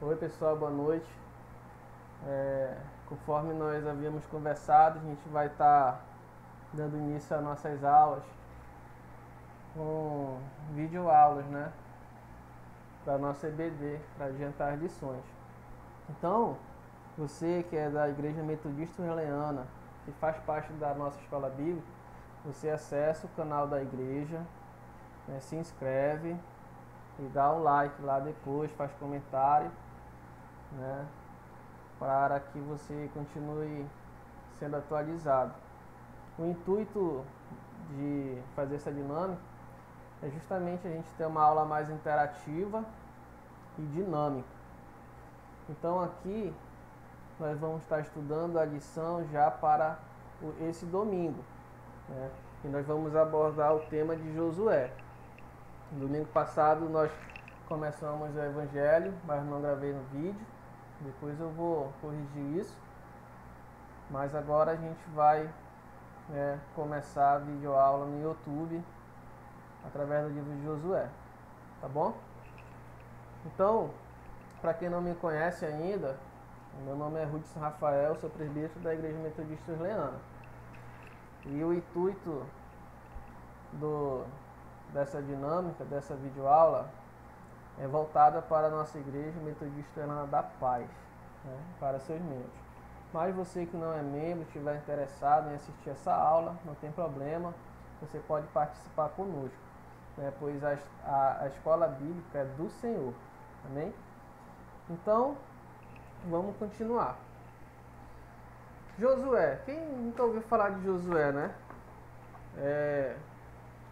Oi pessoal, boa noite. Conforme nós havíamos conversado, a gente vai estar dando início às nossas aulas com videoaulas, né? Para a nossa EBD, para adiantar as lições. Então, você que é da Igreja Metodista Urreleana, que faz parte da nossa escola bíblica, você acessa o canal da igreja, né, se inscreve e dá um like lá depois, faz comentário, né, para que você continue sendo atualizado. O intuito de fazer essa dinâmica é justamente a gente ter uma aula mais interativa e dinâmica. Então aqui nós vamos estar estudando a lição já para esse domingo, né? E nós vamos abordar o tema de Josué. No domingo passado nós começamos o Evangelho, mas não gravei no vídeo. Depois eu vou corrigir isso. Mas agora a gente vai começar a videoaula no YouTube através do livro de Josué. Tá bom? Então, para quem não me conhece ainda, meu nome é Hudson Rafael, sou presbítero da Igreja Metodista Urreleana. E o intuito dessa dinâmica, dessa videoaula, é voltada para a nossa Igreja Metodista Urreleana da Paz, né, para seus membros. Mas você que não é membro, estiver interessado em assistir essa aula, não tem problema, você pode participar conosco, né, pois a escola bíblica é do Senhor. Amém? Então, vamos continuar. Josué. Quem nunca ouviu falar de Josué, né?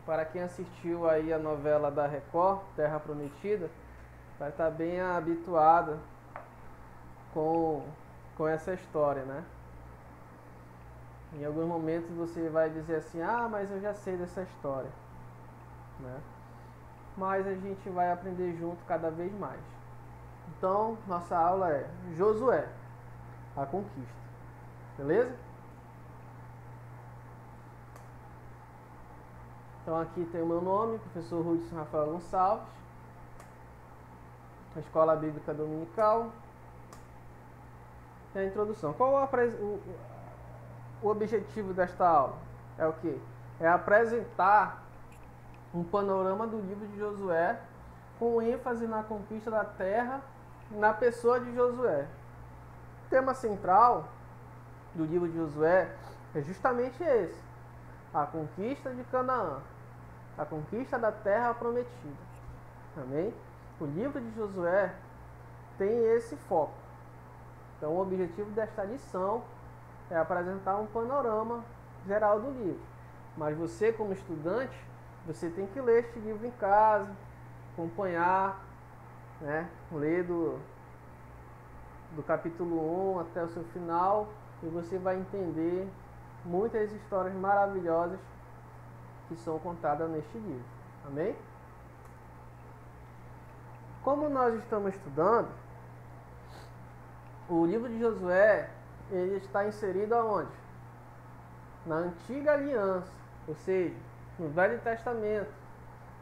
Para quem assistiu aí a novela da Record, Terra Prometida, vai estar bem habituada com essa história, né? Em alguns momentos você vai dizer assim, mas eu já sei dessa história, né? Mas a gente vai aprender junto cada vez mais. Então, nossa aula é Josué, a conquista. Beleza? Então aqui tem o meu nome, professor Hudson Rafael Gonçalves, a Escola Bíblica Dominical. E a introdução. Qual o objetivo desta aula? É o quê? É apresentar um panorama do livro de Josué com ênfase na conquista da terra na pessoa de Josué. O tema central do livro de Josué é justamente esse: a conquista de Canaã, a conquista da terra prometida. Amém? O livro de Josué tem esse foco. Então o objetivo desta lição é apresentar um panorama geral do livro. Mas você, como estudante, você tem que ler este livro em casa, acompanhar, né? Ler do capítulo 1 até o seu final, e você vai entender muitas histórias maravilhosas que são contadas neste livro. Amém? Como nós estamos estudando, o livro de Josué, ele está inserido aonde? Na Antiga Aliança, ou seja, no Velho Testamento.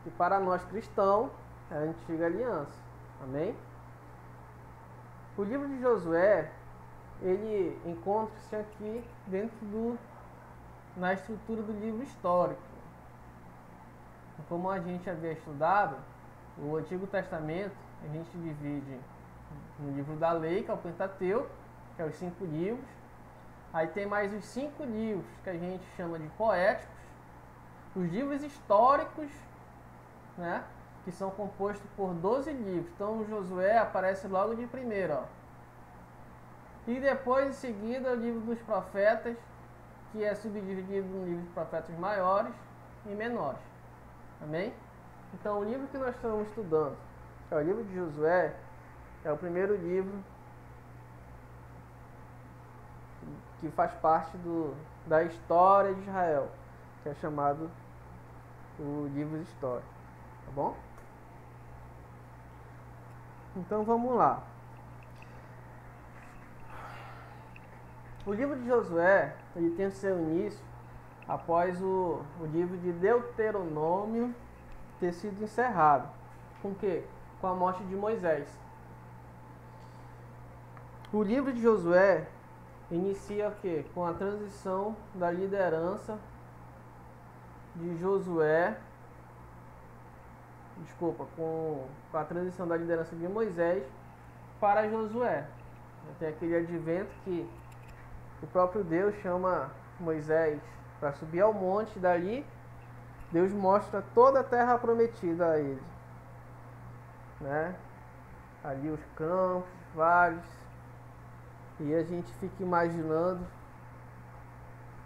E para nós cristãos, é a Antiga Aliança. Amém? O livro de Josué, ele encontra-se aqui dentro na estrutura do livro histórico. Como a gente havia estudado, o Antigo Testamento a gente divide no livro da lei, que é o Pentateuco, que é os 5 livros. Aí tem mais os 5 livros que a gente chama de poéticos, os livros históricos, né, que são compostos por 12 livros. Então o Josué aparece logo de primeiro, ó. E depois, em seguida, o livro dos profetas, que é subdividido no livro de profetas maiores e menores. Amém? Então o livro que nós estamos estudando, que é o livro de Josué, é o primeiro livro que faz parte da história de Israel, que é chamado o livro histórico. Tá bom? Então vamos lá. O livro de Josué, ele tem o seu início após o livro de Deuteronômio ter sido encerrado. Com o quê? Com a morte de Moisés. O livro de Josué inicia o quê? Com a transição da liderança de Josué, com a transição da liderança de Moisés para Josué. Tem aquele advento que o próprio Deus chama Moisés para subir ao monte, dali Deus mostra toda a terra prometida a ele, né? Ali os campos, vales, e a gente fica imaginando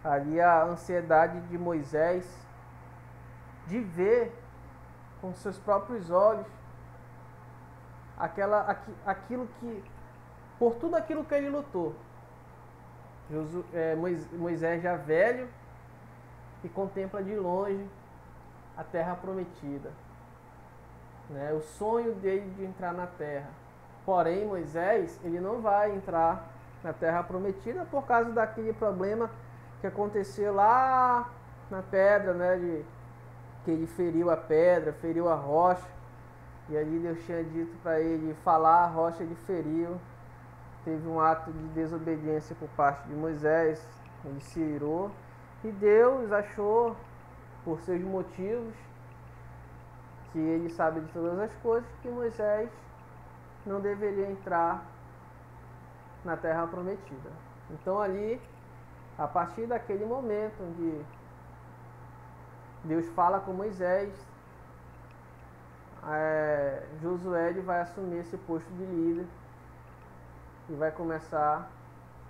ali a ansiedade de Moisés de ver com seus próprios olhos aquilo que, por tudo aquilo que ele lutou. Moisés já velho e contempla de longe a terra prometida, né? O sonho dele de entrar na terra. Porém, Moisés, ele não vai entrar na terra prometida por causa daquele problema que aconteceu lá na pedra, né? Que ele feriu a pedra, feriu a rocha, e ali Deus tinha dito para ele falar, a rocha ele feriu. Teve um ato de desobediência por parte de Moisés, ele se irou, e Deus achou, por seus motivos, que ele sabe de todas as coisas, que Moisés não deveria entrar na terra prometida. Então ali, a partir daquele momento onde Deus fala com Moisés, Josué ele vai assumir esse posto de líder e vai começar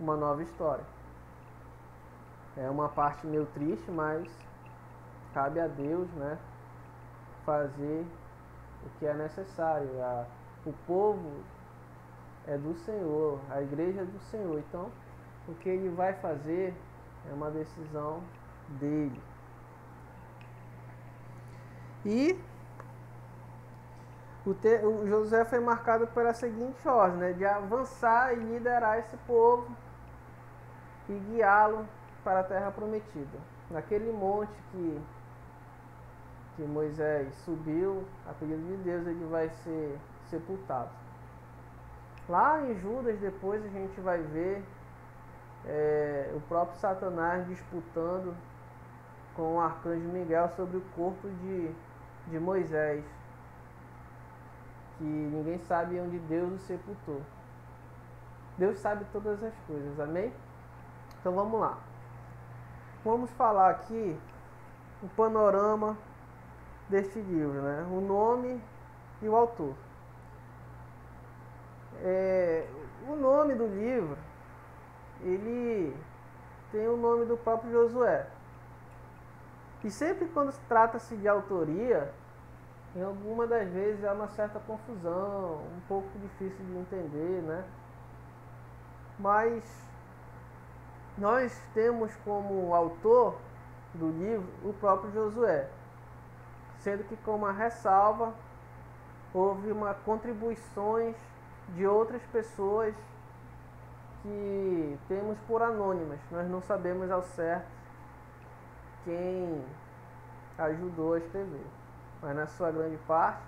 uma nova história. É uma parte meio triste, mas cabe a Deus, né, fazer o que é necessário. O povo é do Senhor, a igreja é do Senhor. Então, o que ele vai fazer é uma decisão dele. E o Josué foi marcado pela seguinte ordem, né, de avançar e liderar esse povo e guiá-lo para a terra prometida. Naquele monte que Moisés subiu, a pedido de Deus, ele vai ser sepultado. Lá em Judas, depois a gente vai ver o próprio Satanás disputando com o arcanjo Miguel sobre o corpo de Moisés, que ninguém sabe onde Deus o sepultou. Deus sabe todas as coisas, amém? Então vamos lá. Vamos falar aqui um panorama deste livro, né? O nome e o autor. O nome do livro, ele tem o nome do próprio Josué. E sempre quando trata-se de autoria, em alguma das vezes há uma certa confusão, um pouco difícil de entender, né? Mas nós temos como autor do livro o próprio Josué, sendo que, como a ressalva, houve contribuições de outras pessoas que temos por anônimas. Nós não sabemos ao certo quem ajudou a escrever, mas na sua grande parte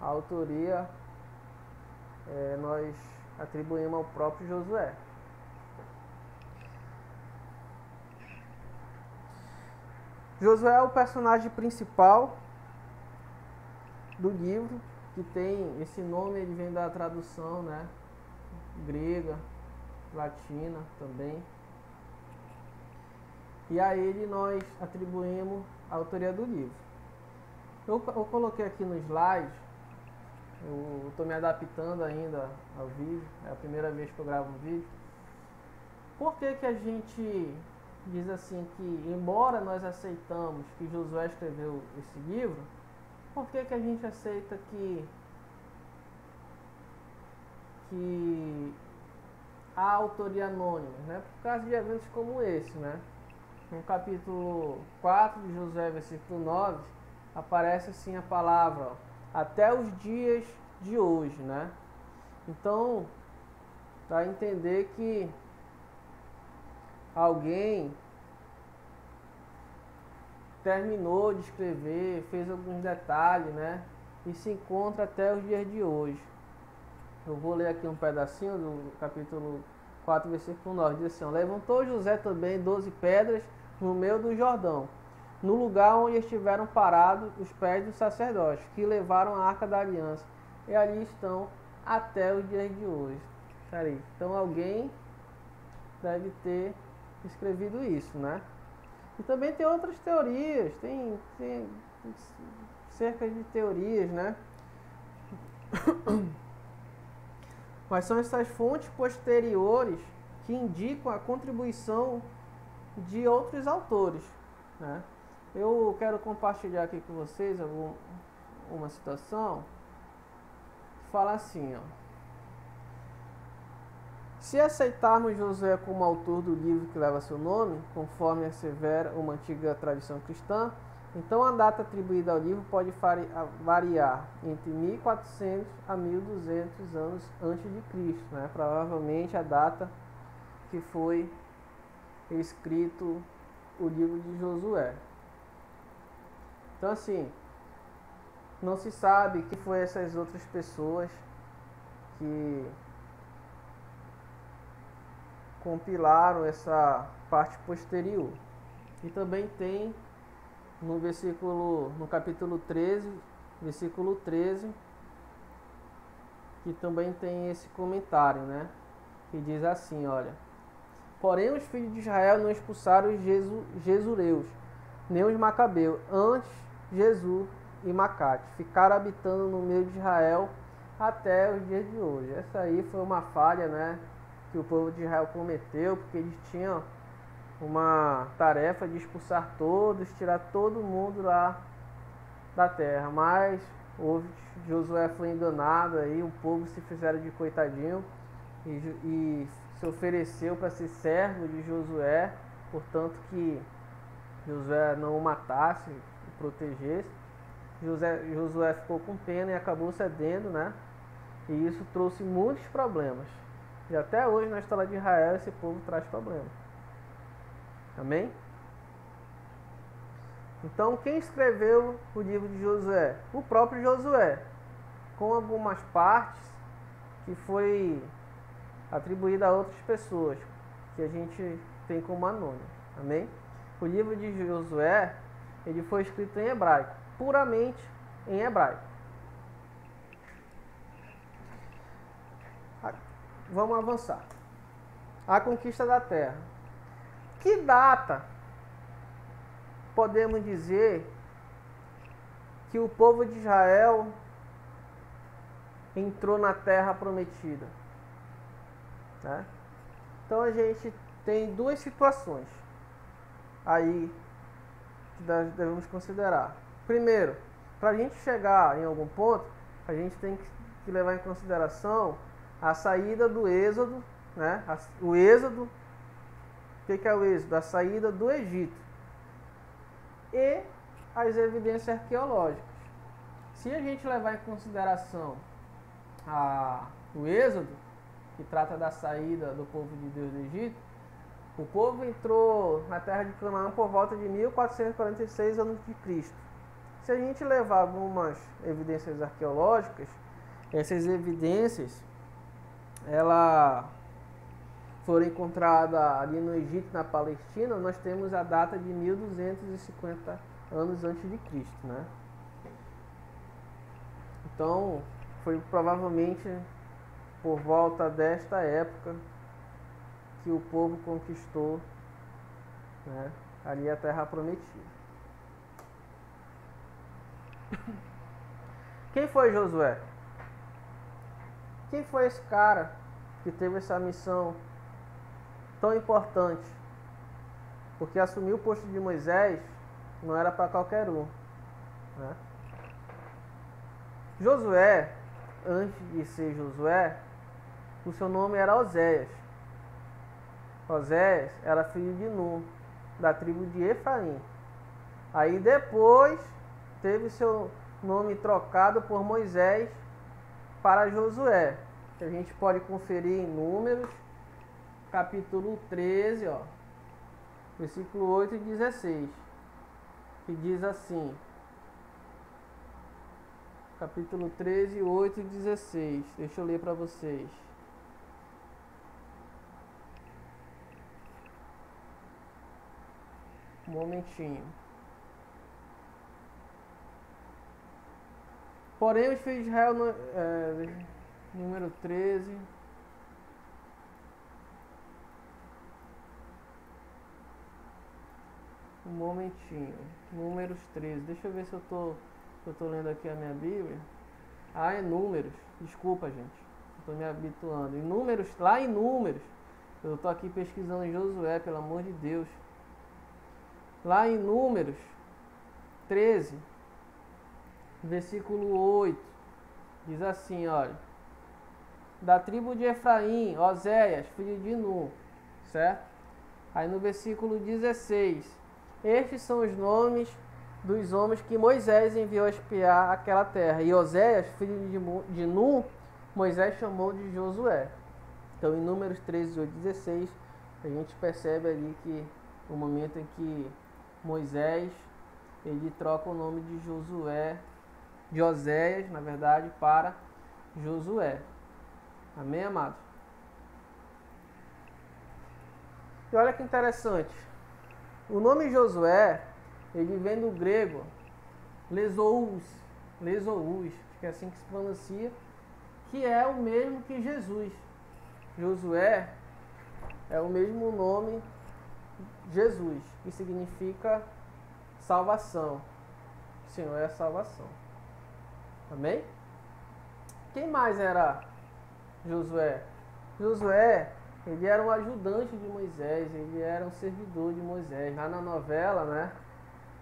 a autoria nós atribuímos ao próprio Josué. Josué é o personagem principal do livro, que tem esse nome, ele vem da tradução, né, grega, latina também. E a ele nós atribuímos a autoria do livro. Eu coloquei aqui no slide, eu estou me adaptando ainda ao vídeo, é a primeira vez que eu gravo um vídeo. Por que a gente diz assim que, embora nós aceitamos que Josué escreveu esse livro, por que a gente aceita que há autoria anônima, né? Por causa de eventos como esse, né? No capítulo 4 de Josué, versículo 9, aparece assim a palavra, ó, até os dias de hoje, né? Então, dá a entender que alguém terminou de escrever, fez alguns detalhes, né? E se encontra até os dias de hoje. Eu vou ler aqui um pedacinho do capítulo 4, versículo 9. Diz assim, ó, levantou José também 12 pedras no meio do Jordão, no lugar onde estiveram parados os pés dos sacerdotes, que levaram a arca da aliança, e ali estão até os dias de hoje. Peraí, então alguém deve ter escrevido isso, né? E também tem outras teorias, tem cerca de teorias, né? Mas são essas fontes posteriores que indicam a contribuição de outros autores, né? Eu quero compartilhar aqui com vocês uma situação que fala assim, ó. Se aceitarmos Josué como autor do livro que leva seu nome, conforme assevera uma antiga tradição cristã, então a data atribuída ao livro pode variar entre 1400 a 1200 anos antes de Cristo, né? Provavelmente a data que foi escrito o livro de Josué. Então assim, não se sabe quem foi essas outras pessoas que compilaram essa parte posterior. E também tem no capítulo 13, versículo 13, que também tem esse comentário, né? Que diz assim, olha: porém os filhos de Israel não expulsaram os Jesureus, nem os Macabeus, antes Jesus e Macate ficaram habitando no meio de Israel até os dias de hoje. Essa aí foi uma falha, né, que o povo de Israel cometeu, porque eles tinham uma tarefa de expulsar todos, tirar todo mundo lá da terra, mas Josué foi enganado, aí o povo se fizeram de coitadinho e se ofereceu para ser servo de Josué, portanto que Josué não o matasse e protegesse. Josué ficou com pena e acabou cedendo, né? E isso trouxe muitos problemas. E até hoje na história de Israel esse povo traz problemas. Amém? Então quem escreveu o livro de Josué? O próprio Josué, com algumas partes que foi atribuída a outras pessoas, que a gente tem como anônimo. Amém? O livro de Josué, ele foi escrito em hebraico, puramente em hebraico. Vamos avançar. A conquista da terra. Que data podemos dizer que o povo de Israel entrou na terra prometida? Né? Então a gente tem duas situações aí que nós devemos considerar. Primeiro, para a gente chegar em algum ponto, a gente tem que levar em consideração a saída do Êxodo, né? O Êxodo, o que é o Êxodo? A saída do Egito e as evidências arqueológicas. Se a gente levar em consideração o Êxodo, que trata da saída do povo de Deus do Egito, o povo entrou na terra de Canaã por volta de 1446 a.C. Se a gente levar algumas evidências arqueológicas, essas evidências foram encontradas ali no Egito, na Palestina. Nós temos a data de 1250 anos antes de Cristo, né? Então, foi provavelmente por volta desta época que o povo conquistou, né, ali a terra prometida. Quem foi Josué? Quem foi esse cara que teve essa missão tão importante? Porque assumir o posto de Moisés não era para qualquer um, né? Josué, antes de ser Josué, o seu nome era Oséias. Oséias era filho de Nun, da tribo de Efraim. Aí depois teve seu nome trocado por Moisés para Josué, que a gente pode conferir em Números, capítulo 13, ó, versículo 8 e 16, que diz assim: capítulo 13, 8 e 16. Deixa eu ler para vocês. Um momentinho. Porém, os filhos de Israel, número 13. Um momentinho. Números 13. Deixa eu ver se eu tô lendo aqui a minha Bíblia. Ah, é Números. Desculpa, gente. Estou me habituando. Lá em Números. Eu tô aqui pesquisando em Josué, pelo amor de Deus. Lá em Números 13, versículo 8, diz assim, olha. Da tribo de Efraim, Oséias, filho de Nun, certo? Aí no versículo 16, estes são os nomes dos homens que Moisés enviou a espiar aquela terra. E Oséias, filho de Nun, Moisés chamou de Josué. Então em Números 13, 8 e 16, a gente percebe ali que o momento em que Moisés, ele troca o nome de Josué, de Oséias, na verdade, para Josué. Amém, amados? E olha que interessante. O nome Josué, ele vem do grego lesous, acho que é assim que se pronuncia, que é o mesmo que Jesus. Josué é o mesmo nome Jesus, que significa salvação. O Senhor é a salvação. Amém? Quem mais era Josué? Josué, ele era um ajudante de Moisés, ele era um servidor de Moisés. Lá na novela, né,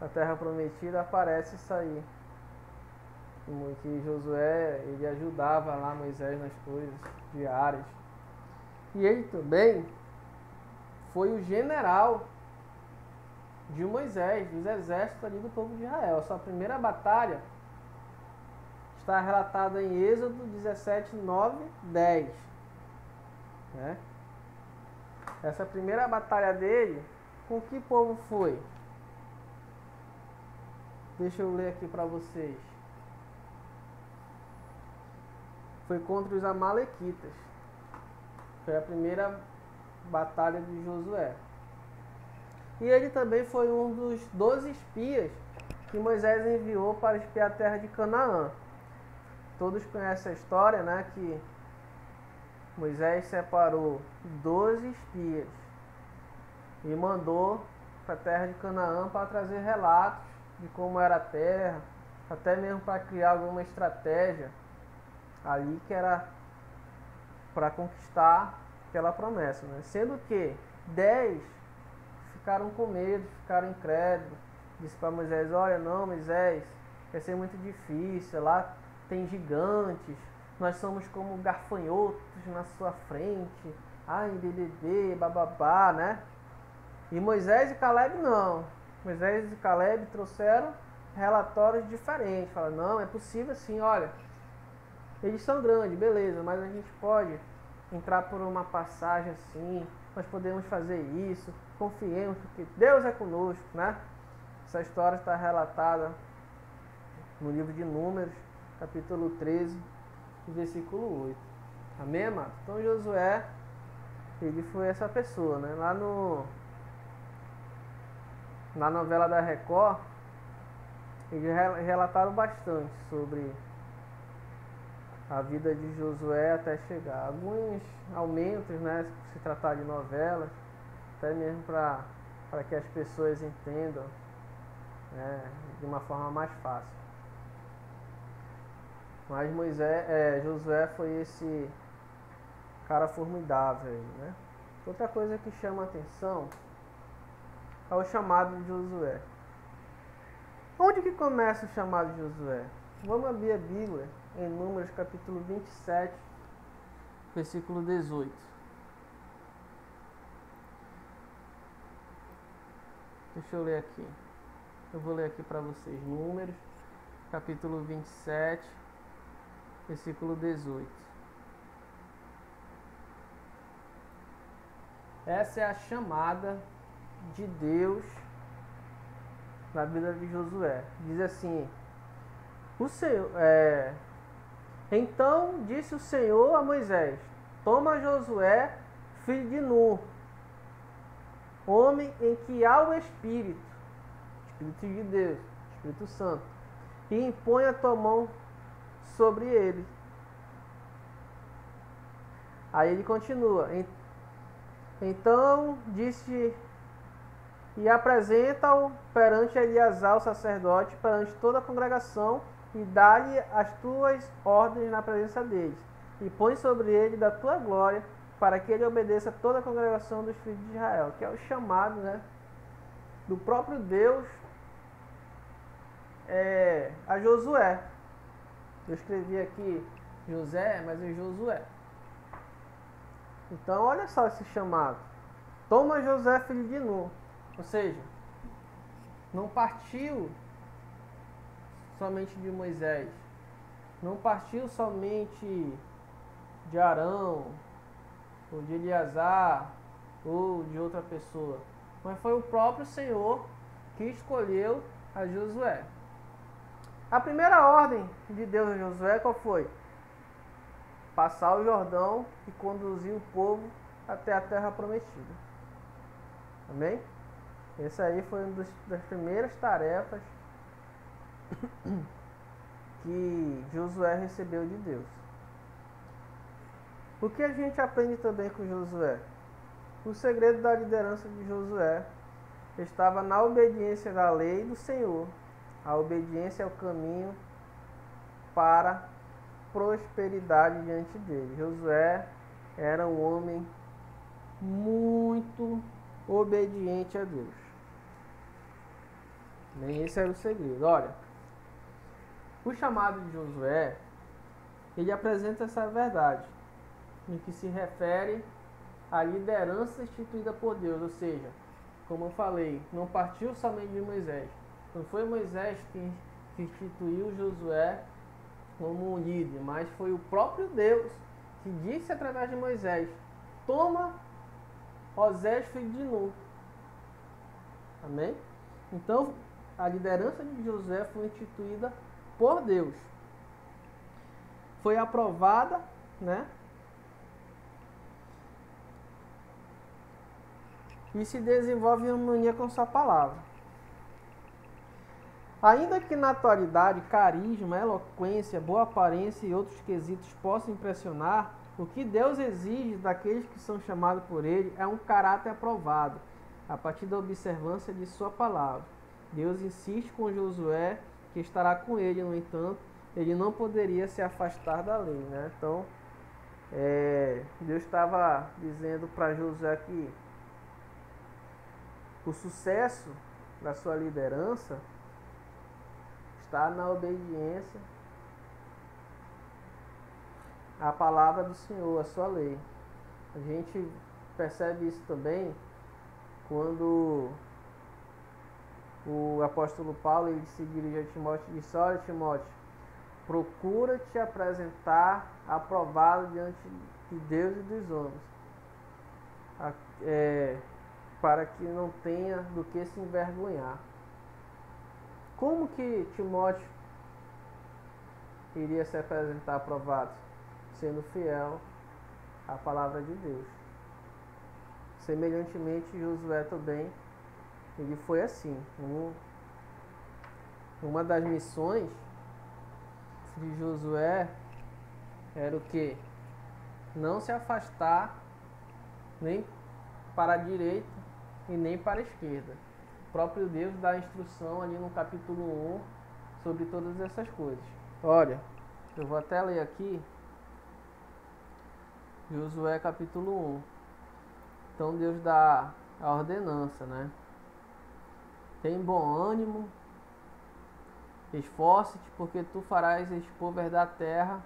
a Terra Prometida, aparece isso aí. Que Josué, ele ajudava lá Moisés nas coisas diárias. E ele também foi o general de Moisés, dos exércitos ali do povo de Israel. A sua primeira batalha está relatada em Êxodo 17, 9, 10. Né? Essa primeira batalha dele, com que povo foi? Deixa eu ler aqui para vocês. Foi contra os amalequitas. Foi a primeira batalha de Josué. E ele também foi um dos 12 espias que Moisés enviou para espiar a terra de Canaã. Todos conhecem a história, né? Que Moisés separou 12 espias e mandou para a terra de Canaã para trazer relatos de como era a terra, até mesmo para criar alguma estratégia ali que era para conquistar aquela promessa, né? Sendo que 10 ficaram com medo, ficaram incrédulos. Disse para Moisés: olha, não, Moisés, vai ser muito difícil, lá tem gigantes, nós somos como gafanhotos na sua frente, ai, bebê, bababá, né? E Moisés e Caleb não. Moisés e Caleb trouxeram relatórios diferentes. Falaram: não, é possível sim, olha, eles são grandes, beleza, mas a gente pode entrar por uma passagem assim, nós podemos fazer isso, confiemos, porque Deus é conosco, né? Essa história está relatada no livro de Números, capítulo 13, versículo 8. Amém, amado? Então Josué, ele foi essa pessoa, né? Lá na novela da Record, eles relataram bastante sobre a vida de Josué até chegar. Alguns aumentos, né, se tratar de novelas, até mesmo para que as pessoas entendam, né, de uma forma mais fácil. Mas Josué foi esse cara formidável aí, né? Outra coisa que chama a atenção é o chamado de Josué. Onde que começa o chamado de Josué? Vamos abrir a Bíblia em Números capítulo 27, versículo 18. Deixa eu ler aqui. Eu vou ler aqui para vocês. Números capítulo 27, versículo 18. Essa é a chamada de Deus na vida de Josué. Diz assim: O Senhor, então disse o Senhor a Moisés: toma Josué, filho de Nun, homem em que há o Espírito de Deus, Espírito Santo, e impõe a tua mão sobre ele. Aí ele continua: então disse, e apresenta-o perante Eleazar, o sacerdote, perante toda a congregação, e dá-lhe as tuas ordens na presença deles, e põe sobre ele da tua glória, para que ele obedeça a toda a congregação dos filhos de Israel, que é o chamado, né, do próprio Deus a Josué. Eu escrevi aqui José, mas é Josué. Então olha só esse chamado: toma José, filho de Nun. Ou seja, não partiu somente de Moisés, não partiu somente de Arão, ou de Eleazar, ou de outra pessoa, mas foi o próprio Senhor que escolheu a Josué. A primeira ordem de Deus a Josué qual foi? Passar o Jordão e conduzir o povo até a terra prometida. Amém? Essa aí foi uma das primeiras tarefas que Josué recebeu de Deus. O que a gente aprende também com Josué? O segredo da liderança de Josué estava na obediência da lei do Senhor. A obediência é o caminho para prosperidade diante dele. Josué era um homem muito obediente a Deus. Nem esse era o segredo. Olha, o chamado de Josué, ele apresenta essa verdade, no que se refere à liderança instituída por Deus. Ou seja, como eu falei, não partiu somente de Moisés. Não foi Moisés que instituiu Josué como um líder, mas foi o próprio Deus que disse através de Moisés: toma Osés, filho de Nun. Amém? Então, a liderança de Josué foi instituída por Deus. Foi aprovada, né? E se desenvolve em harmonia com sua palavra. Ainda que na atualidade carisma, eloquência, boa aparência e outros quesitos possam impressionar, o que Deus exige daqueles que são chamados por Ele é um caráter aprovado, a partir da observância de sua palavra. Deus insiste com Josué que estará com ele, no entanto, ele não poderia se afastar da lei, né? Então, Deus estava dizendo para Josué que o sucesso da sua liderança está na obediência à palavra do Senhor, à sua lei. A gente percebe isso também quando o apóstolo Paulo ele se dirige a Timóteo e disse: olha, Timóteo, procura te apresentar aprovado diante de Deus e dos homens, para que não tenha do que se envergonhar. Como que Timóteo iria se apresentar aprovado? Sendo fiel à palavra de Deus. Semelhantemente, Josué também, ele foi assim. Uma das missões de Josué era o quê? Não se afastar nem para a direita e nem para a esquerda. O próprio Deus dá instrução ali no capítulo 1 sobre todas essas coisas. Olha, eu vou até ler aqui Josué capítulo 1. Então Deus dá a ordenança, né? Tem bom ânimo, esforce-te, porque tu farás expor da terra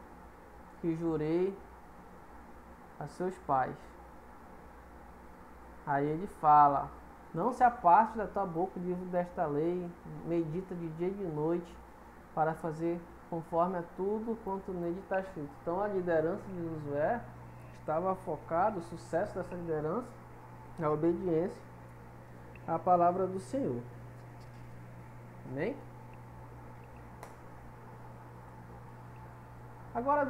que jurei a seus pais. Aí ele fala: não se aparte da tua boca o livro desta lei, medita de dia e de noite, para fazer conforme a tudo quanto nele está escrito. Então a liderança de Josué estava focado, o sucesso dessa liderança, na obediência à palavra do Senhor. Amém? Agora,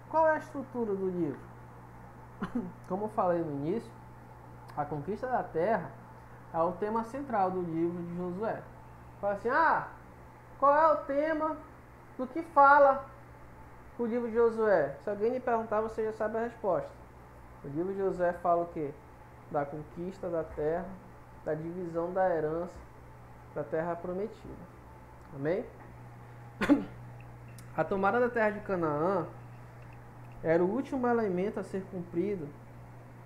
qual é a estrutura do livro? Como eu falei no início, a conquista da terra é o tema central do livro de Josué. Fala assim, qual é o tema do que fala o livro de Josué? Se alguém me perguntar, você já sabe a resposta. O livro de Josué fala o quê? Da conquista da terra, da divisão da herança da terra prometida. Amém? A tomada da terra de Canaã era o último elemento a ser cumprido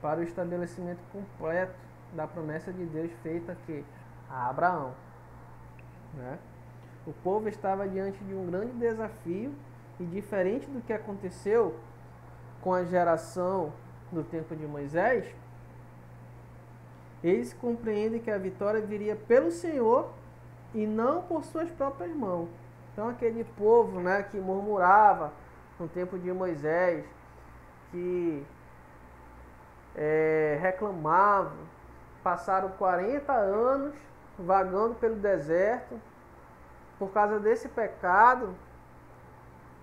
para o estabelecimento completo da promessa de Deus feita aqui a Abraão. Né? O povo estava diante de um grande desafio e diferente do que aconteceu com a geração do tempo de Moisés, eles compreendem que a vitória viria pelo Senhor e não por suas próprias mãos. Então aquele povo, né, que murmurava no tempo de Moisés, que reclamavam, passaram 40 anos vagando pelo deserto. Por causa desse pecado,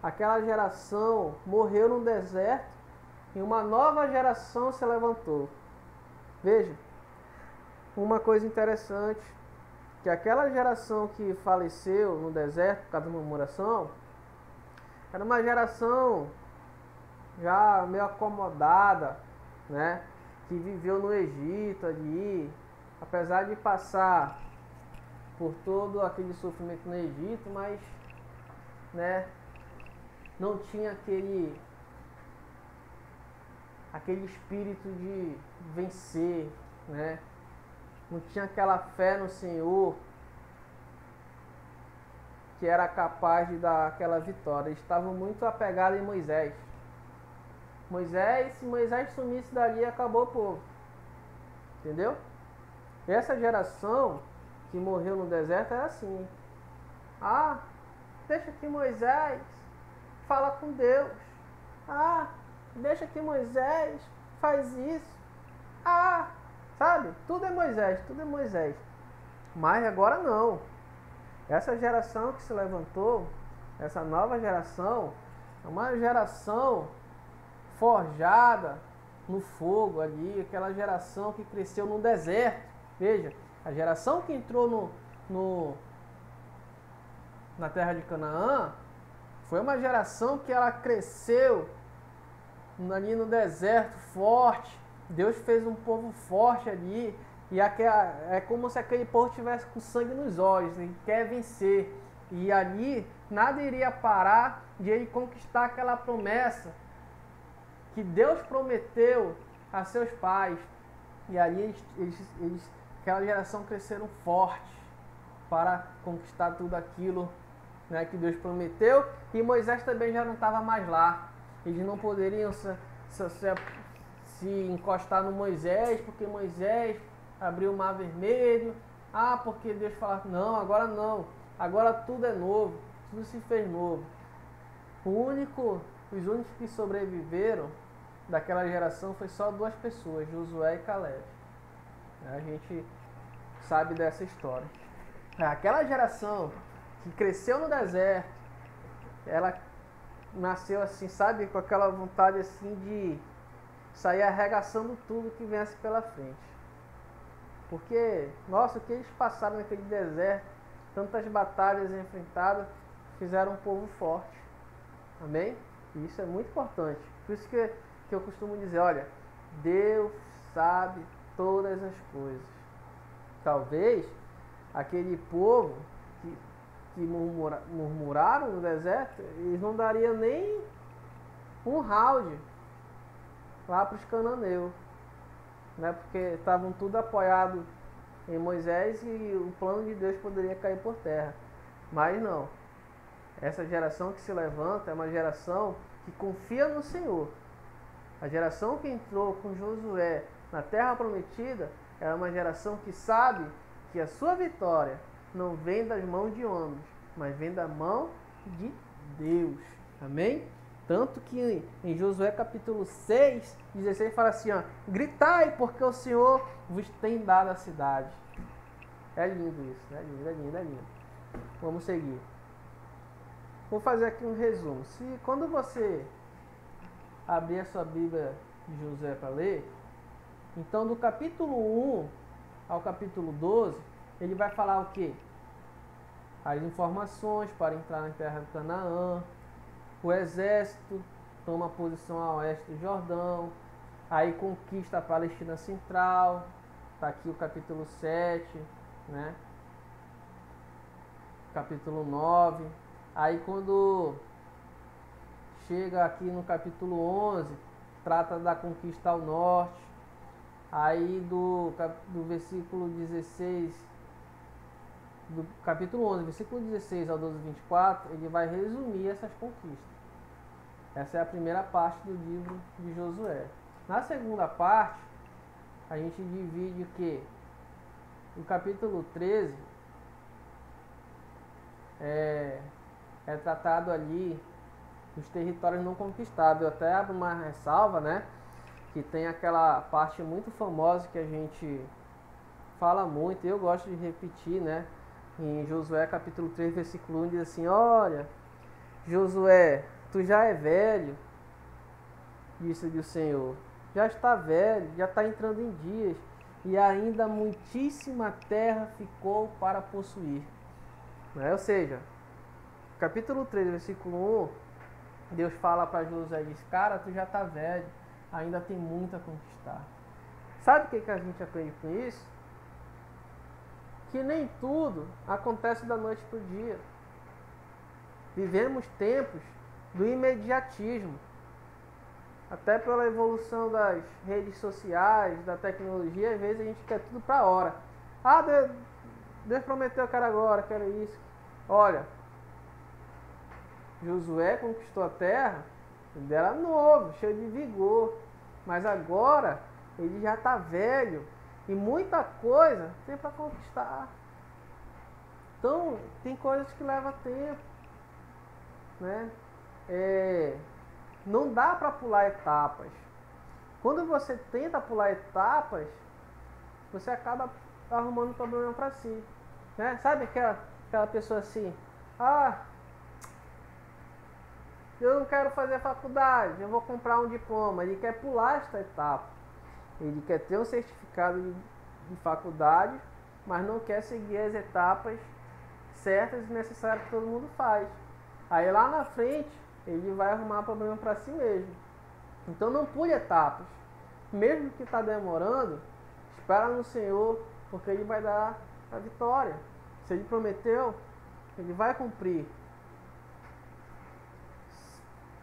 aquela geração morreu no deserto e uma nova geração se levantou. Veja, uma coisa interessante, que aquela geração que faleceu no deserto por causa da murmuração, era uma geração já meio acomodada, né? Que viveu no Egito ali, apesar de passar por todo aquele sofrimento no Egito, mas, né, não tinha aquele espírito de vencer, né? Não tinha aquela fé no Senhor que era capaz de dar aquela vitória. Eles estavam muito apegados em Moisés. Se Moisés sumisse dali, acabou o povo. Entendeu? Essa geração que morreu no deserto era assim. Deixa que Moisés fala com Deus. Deixa que Moisés faz isso. Sabe? Tudo é Moisés, tudo é Moisés. Mas agora não. Essa geração que se levantou, essa nova geração, é uma geração forjada no fogo ali, aquela geração que cresceu no deserto. Veja, a geração que entrou na terra de Canaã foi uma geração que ela cresceu ali no deserto forte. Deus fez um povo forte ali. E é como se aquele povo tivesse com sangue nos olhos, ele quer vencer. E ali nada iria parar de ele conquistar aquela promessa que Deus prometeu a seus pais. E ali aquela geração cresceram fortes para conquistar tudo aquilo, né, que Deus prometeu. E Moisés também já não estava mais lá. Eles não poderiam se encostar no Moisés, porque Moisés abriu o mar vermelho. Porque Deus fala, não, agora tudo é novo, tudo se fez novo. Os únicos que sobreviveram daquela geração foi só 2 pessoas, Josué e Caleb. A gente sabe dessa história. Aquela geração que cresceu no deserto, ela nasceu assim, sabe, com aquela vontade assim de sair arregaçando tudo que viesse pela frente. Porque, nossa, o que eles passaram naquele deserto, tantas batalhas enfrentadas, fizeram um povo forte. Amém? E isso é muito importante. Por isso que eu costumo dizer, olha, Deus sabe todas as coisas. Talvez aquele povo que murmuraram no deserto, eles não dariam nem um round lá para os cananeus, né? Porque estavam tudo apoiado em Moisés e o plano de Deus poderia cair por terra. Mas não. Essa geração que se levanta é uma geração que confia no Senhor. A geração que entrou com Josué na terra prometida é uma geração que sabe que a sua vitória não vem das mãos de homens, mas vem da mão de Deus. Amém? Tanto que em Josué capítulo 6, 16 fala assim, gritai porque o Senhor vos tem dado a cidade. É lindo isso, é lindo. Vamos seguir. vou fazer aqui um resumo. Se quando você abrir a sua Bíblia de Josué para ler, então do capítulo 1 ao capítulo 12, ele vai falar o quê? As informações para entrar na terra de Canaã, o exército toma posição a oeste do Jordão, aí conquista a Palestina Central, está aqui o capítulo 7, né? Capítulo 9, aí quando chega aqui no capítulo 11, trata da conquista ao norte, aí do versículo 16, do capítulo 11, versículo 16 ao 12, 24, ele vai resumir essas conquistas. Essa é a primeira parte do livro de Josué. Na segunda parte, a gente divide o que? O capítulo 13 é tratado ali dos territórios não conquistados. Eu até abro uma ressalva, né? Que tem aquela parte muito famosa que a gente fala muito, e eu gosto de repetir, né? Em Josué capítulo 3, versículo 1, diz assim: olha, Josué, tu já é velho, disse-lhe o Senhor, já está velho, já está entrando em dias, e ainda muitíssima terra ficou para possuir. Ou seja, capítulo 3, versículo 1, Deus fala para Josué, diz: cara, tu já está velho, ainda tem muito a conquistar. Sabe o que a gente aprende com isso? Que nem tudo acontece da noite para o dia. Vivemos tempos do imediatismo. Até pela evolução das redes sociais, da tecnologia, às vezes a gente quer tudo para a hora. Ah, Deus prometeu, eu quero agora, quero isso. Olha, Josué conquistou a terra, ele era novo, cheio de vigor. Mas agora ele já está velho e muita coisa tem para conquistar. Então, tem coisas que levam tempo, né? Não dá para pular etapas. Quando você tenta pular etapas, você acaba arrumando problema para si, né? Sabe aquela pessoa assim: ah, eu não quero fazer faculdade, eu vou comprar um diploma. Ele quer pular esta etapa. Ele quer ter um certificado de faculdade, mas não quer seguir as etapas certas e necessárias que todo mundo faz. Aí lá na frente, ele vai arrumar problema para si mesmo. Então não pule etapas. Mesmo que está demorando, espera no Senhor, porque Ele vai dar a vitória. Se Ele prometeu, Ele vai cumprir.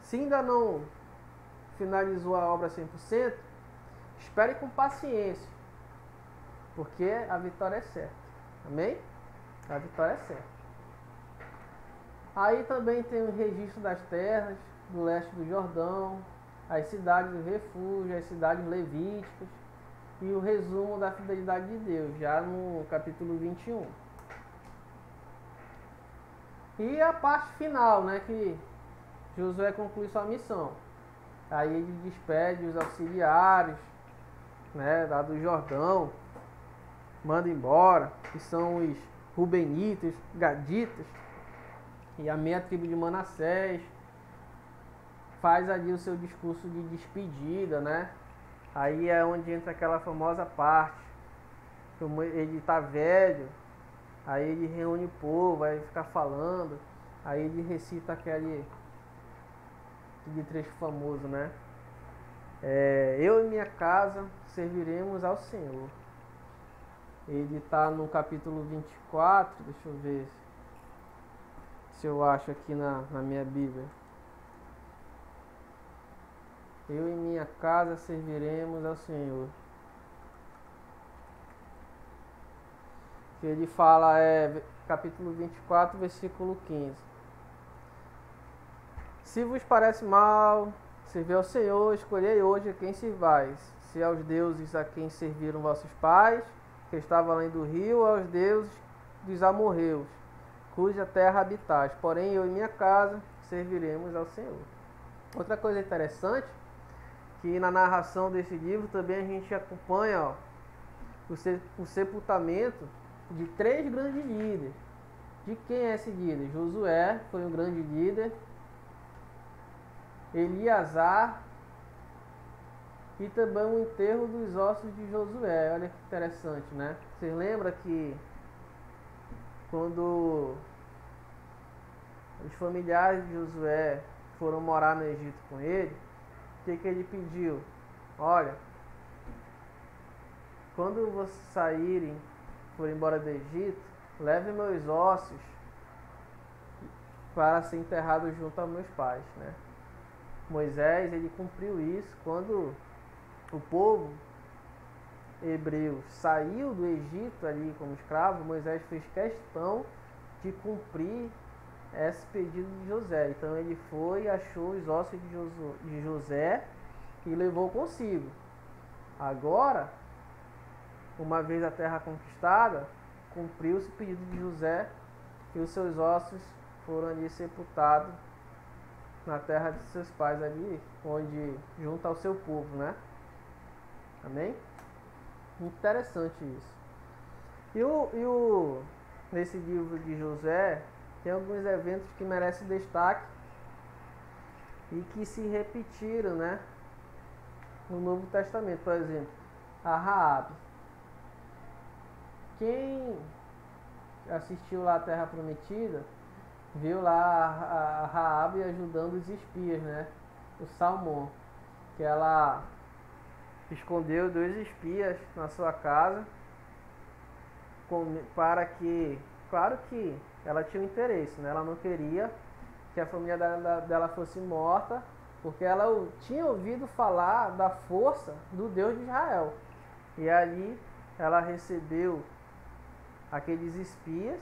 Se ainda não finalizou a obra 100%, espere com paciência, porque a vitória é certa. Amém? A vitória é certa. Aí também tem o registro das terras do leste do Jordão, as cidades do refúgio, as cidades levíticas e o resumo da fidelidade de Deus, já no capítulo 21. E a parte final, né, que Josué conclui sua missão. Aí ele despede os auxiliares, né, lá do Jordão, manda embora, que são os Rubenitas, Gaditas e a meia tribo de Manassés. Faz ali o seu discurso de despedida, né? Aí é onde entra aquela famosa parte. Ele tá velho, aí ele reúne o povo, vai ficar falando, aí ele recita aquele trecho famoso, né? Eu e minha casa serviremos ao Senhor. Ele está no capítulo 24, deixa eu ver se eu acho aqui na minha Bíblia. Eu e minha casa serviremos ao Senhor. Que ele fala, capítulo 24, versículo 15. Se vos parece mal servir ao Senhor, escolhei hoje a quem servais. Se aos deuses a quem serviram vossos pais, que estavam além do rio, aos deuses dos amorreus, cuja terra habitais. Porém, eu e minha casa serviremos ao Senhor. Outra coisa interessante, que na narração desse livro também a gente acompanha o sepultamento de 3 grandes líderes De quem é esse líder? Josué foi um grande líder. Eleazar. E também o enterro dos ossos de Josué. Olha que interessante, né? Vocês lembram que quando os familiares de Josué foram morar no Egito com ele, o que ele pediu? Olha, quando vocês saírem, forem embora do Egito, leve meus ossos para ser enterrado junto aos meus pais, né? Moisés, ele cumpriu isso quando o povo hebreu saiu do Egito ali como escravo. Moisés fez questão de cumprir esse pedido de José. Então ele foi e achou os ossos de José e levou consigo. Agora, uma vez a terra conquistada, cumpriu-se o pedido de José e os seus ossos foram ali sepultados na terra de seus pais ali, onde junto ao seu povo, né? Amém? Interessante isso. Nesse livro de José tem alguns eventos que merecem destaque e que se repetiram, né, no Novo Testamento. Por exemplo, a Raabe. Quem assistiu lá a Terra Prometida viu lá a Raabe ajudando os espias, né? O Salmão, que ela escondeu 2 espias na sua casa para que, claro que ela tinha um interesse, né? Ela não queria que a família dela fosse morta, porque ela tinha ouvido falar da força do Deus de Israel. E ali ela recebeu aqueles espias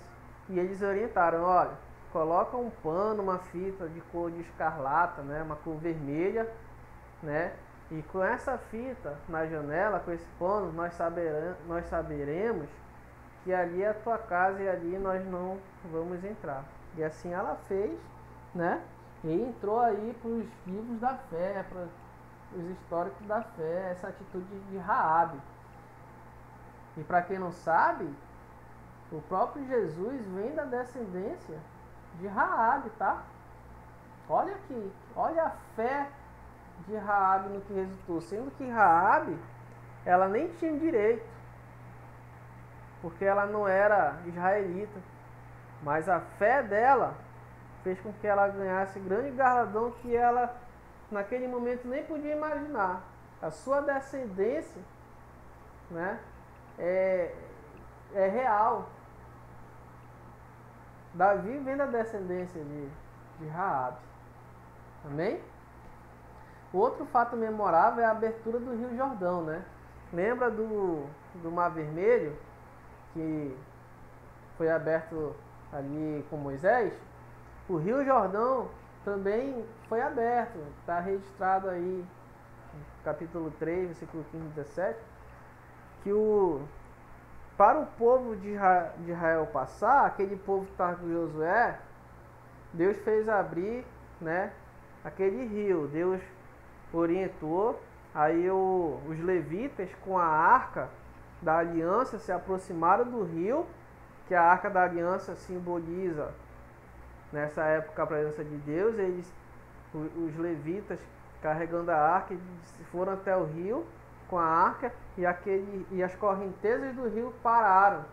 e eles orientaram: olha, coloca um pano, uma fita de cor de escarlata, né? Uma cor vermelha, né? E com essa fita na janela, com esse pano, nós saberemos que ali é a tua casa e ali nós não vamos entrar. E assim ela fez, né? E entrou aí para os livros da fé, para os históricos da fé, essa atitude de Raabe. E para quem não sabe, o próprio Jesus vem da descendência de Raabe, tá? Olha aqui, olha a fé de Raabe no que resultou, sendo que Raabe, ela nem tinha direito, porque ela não era israelita, mas a fé dela fez com que ela ganhasse grande galardão que ela naquele momento nem podia imaginar. A sua descendência, né, é real. Davi vem da descendência de Raabe. Amém? Outro fato memorável é a abertura do Rio Jordão, né? Lembra do Mar Vermelho, que foi aberto ali com Moisés? O Rio Jordão também foi aberto. Está registrado aí no capítulo 3, versículo 15 e 17, que para o povo de Israel passar, aquele povo que estava com Josué, Deus fez abrir, né, aquele rio. Deus orientou, aí os levitas com a arca da aliança se aproximaram do rio, que a arca da aliança simboliza nessa época a presença de Deus. Os levitas carregando a arca foram até o rio com a arca e as correntezas do rio pararam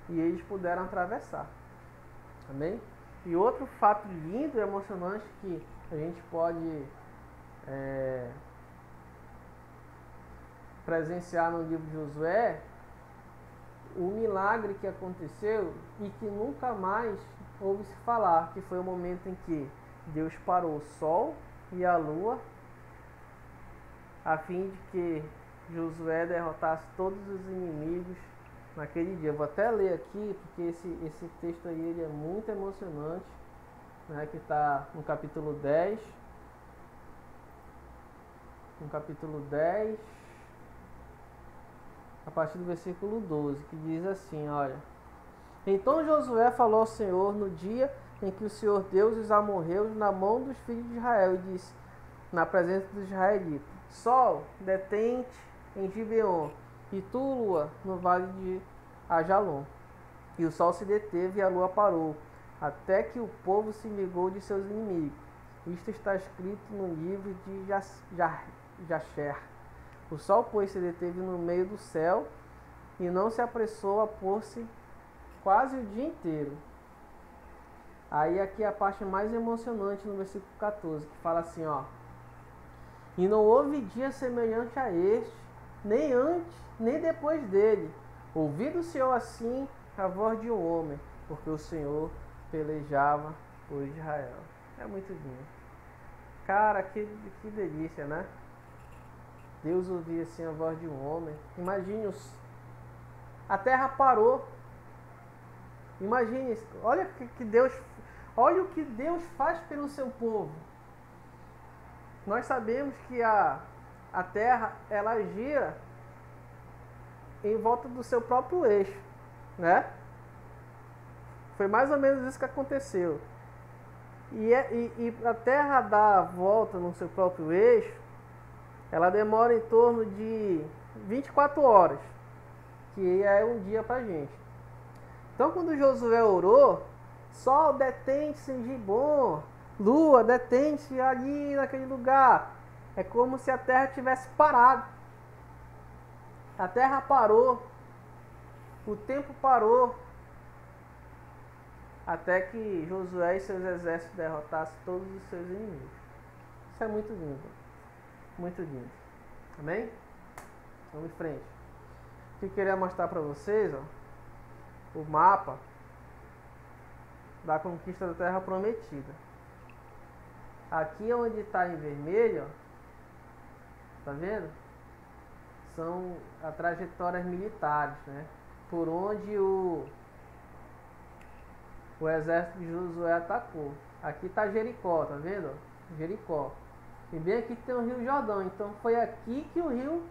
e eles puderam atravessar. Amém? E outro fato lindo e emocionante que a gente pode presenciar no livro de Josué, o milagre que aconteceu e que nunca mais ouve se falar, que foi o momento em que Deus parou o sol e a lua a fim de que Josué derrotasse todos os inimigos naquele dia. Eu vou até ler aqui, porque esse texto aí ele é muito emocionante, né, que está no capítulo 10. No capítulo 10, a partir do versículo 12, que diz assim, olha: Então Josué falou ao Senhor no dia em que o Senhor Deus os amorreus na mão dos filhos de Israel, e disse, na presença dos israelitas: Sol, detente em Gibeon, e tu, lua, no vale de Ajalon. E o sol se deteve e a lua parou, até que o povo se ligou de seus inimigos. Isto está escrito no livro de Jasher. O sol, pois, se deteve no meio do céu e não se apressou a pôr-se quase o dia inteiro. Aí aqui a parte mais emocionante no versículo 14, que fala assim, ó: e não houve dia semelhante a este, nem antes, nem depois dele. Ouvi do Senhor assim a voz de um homem, porque o Senhor pelejava por Israel. É muito lindo. Cara, que delícia, né? Deus ouvia assim a voz de um homem. Imagine, a terra parou. Imagine, olha o que Deus faz pelo seu povo. Nós sabemos que a terra, ela gira em volta do seu próprio eixo, né? Foi mais ou menos isso que aconteceu. E a terra dar a volta no seu próprio eixo, ela demora em torno de 24 horas, que é um dia pra gente. Então, quando Josué orou, sol detente-se em Gibom, lua detente-se ali naquele lugar. É como se a terra tivesse parado. A terra parou, o tempo parou, até que Josué e seus exércitos derrotassem todos os seus inimigos. Isso é muito lindo. Muito lindo. Amém? Vamos em frente. O que eu queria mostrar para vocês, ó, o mapa da conquista da Terra Prometida. Aqui onde está em vermelho, ó, tá vendo? São as trajetórias militares, né? Por onde o exército de Josué atacou. Aqui está Jericó, tá vendo? Jericó. E bem aqui tem o Rio Jordão. Então foi aqui que o rio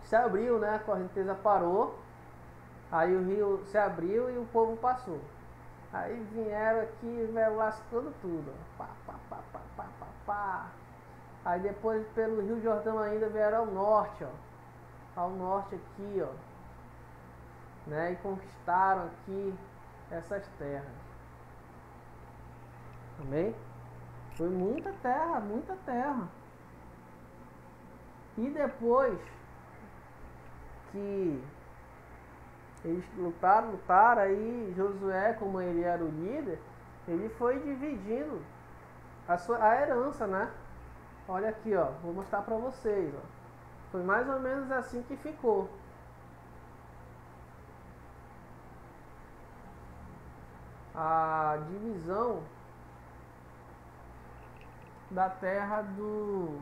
se abriu, né? A correnteza parou. Aí o rio se abriu e o povo passou. Aí vieram aqui, lascando tudo. Pá, pá, pá, pá, pá, pá, pá. Aí depois pelo Rio Jordão ainda vieram ao norte, ó. Ao norte aqui, ó. Né? E conquistaram aqui essas terras. Amém? Foi muita terra, muita terra. E depois que eles lutaram, aí Josué, como ele era o líder, ele foi dividindo a herança, né? Olha aqui, ó, vou mostrar para vocês, ó. Foi mais ou menos assim que ficou. A divisão da terra de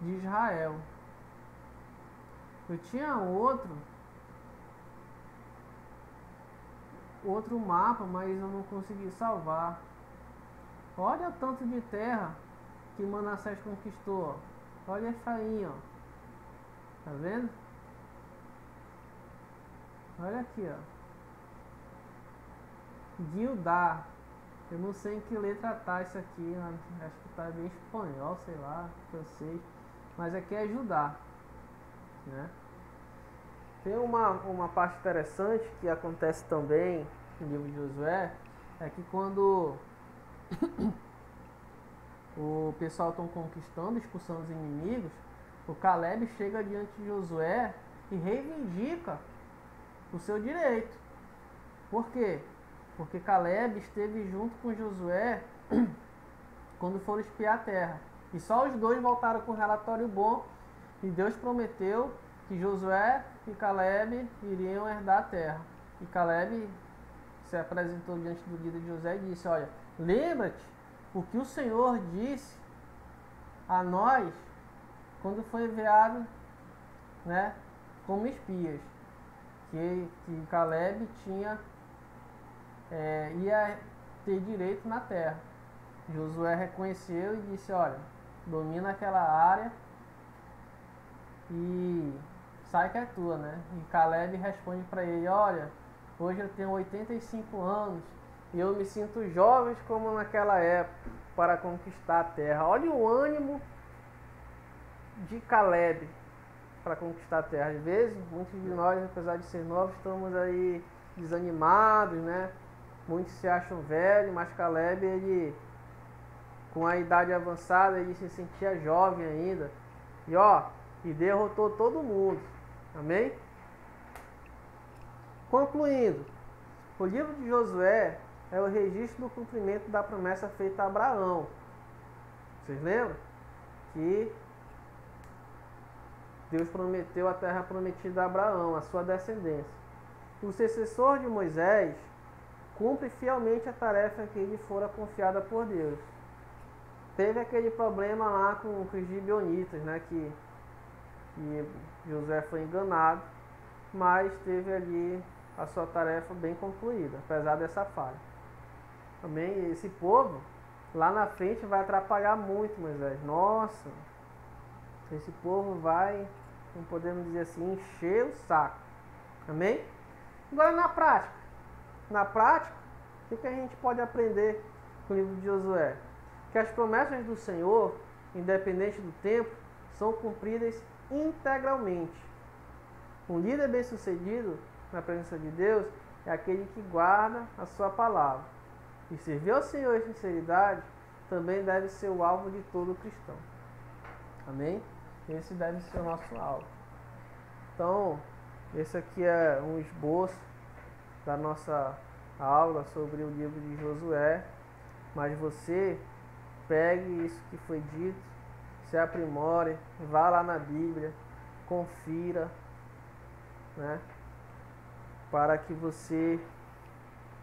Israel. Eu tinha outro mapa, mas eu não consegui salvar. Olha o tanto de terra que Manassés conquistou, ó. Olha Efraim, ó. Tá vendo? Olha aqui, ó. Gildá. Eu não sei em que letra tá isso aqui, acho que tá bem espanhol, sei lá, francês. Mas aqui é Judá, né? Tem uma parte interessante que acontece também no livro de Josué, é que quando o pessoal estão conquistando, expulsando os inimigos, o Caleb chega diante de Josué e reivindica o seu direito. Por quê? Porque Caleb esteve junto com Josué quando foram espiar a terra. E só os dois voltaram com um relatório bom. E Deus prometeu que Josué e Caleb iriam herdar a terra. E Caleb se apresentou diante do líder de Josué e disse: olha, lembra-te o que o Senhor disse a nós quando foi enviado, né, como espias. Que Caleb ia ter direito na terra. Josué reconheceu e disse: olha, domina aquela área e sai que é tua, né? E Caleb responde para ele: olha, hoje eu tenho 85 anos e eu me sinto jovem como naquela época para conquistar a terra. Olha o ânimo de Caleb para conquistar a terra. Às vezes, muitos de nós, apesar de ser novos, estamos aí desanimados, né? Muitos se acham velhos, mas Caleb, ele, com a idade avançada, ele se sentia jovem ainda. E derrotou todo mundo. Amém? Concluindo, o livro de Josué é o registro do cumprimento da promessa feita a Abraão. Vocês lembram? Que Deus prometeu a terra prometida a Abraão, a sua descendência. O sucessor de Moisés cumpre fielmente a tarefa que lhe fora confiada por Deus. Teve aquele problema lá com os gibeonitas, né, que Josué foi enganado, mas teve ali a sua tarefa bem concluída, apesar dessa falha. Também esse povo, lá na frente, vai atrapalhar muito Moisés. Nossa, esse povo vai, como podemos dizer assim, encher o saco. Amém? Agora na prática, o que a gente pode aprender com o livro de Josué? Que as promessas do Senhor, independente do tempo, são cumpridas integralmente. Um líder bem-sucedido na presença de Deus é aquele que guarda a sua palavra. E servir ao Senhor em sinceridade também deve ser o alvo de todo cristão. Amém? Esse deve ser o nosso alvo. Então, esse aqui é um esboço da nossa aula sobre o livro de Josué. Mas você pegue isso que foi dito, se aprimore, vá lá na Bíblia, confira, né? Para que você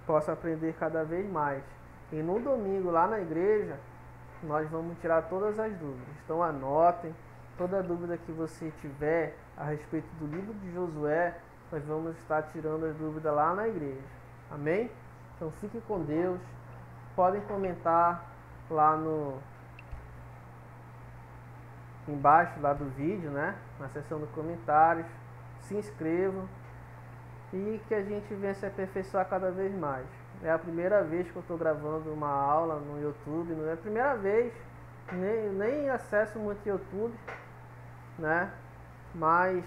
possa aprender cada vez mais. E no domingo lá na igreja, nós vamos tirar todas as dúvidas. Então anotem, toda dúvida que você tiver a respeito do livro de Josué, nós vamos estar tirando as dúvidas lá na igreja. Amém? Então fique com Deus. Podem comentar lá embaixo lá do vídeo, né? Na seção de comentários. Se inscrevam. E que a gente venha se aperfeiçoar cada vez mais. É a primeira vez que eu estou gravando uma aula no YouTube. Não é a primeira vez. Nem acesso muito YouTube, né? Mas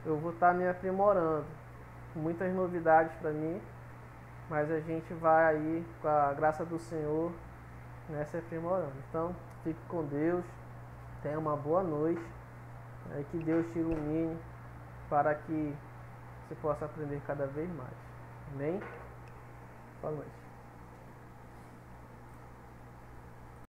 eu vou estar me aprimorando. Muitas novidades para mim. Mas a gente vai aí, com a graça do Senhor, se aprimorando. Então, fique com Deus. Tenha uma boa noite. Que Deus te ilumine para que você possa aprender cada vez mais. Amém? Boa noite.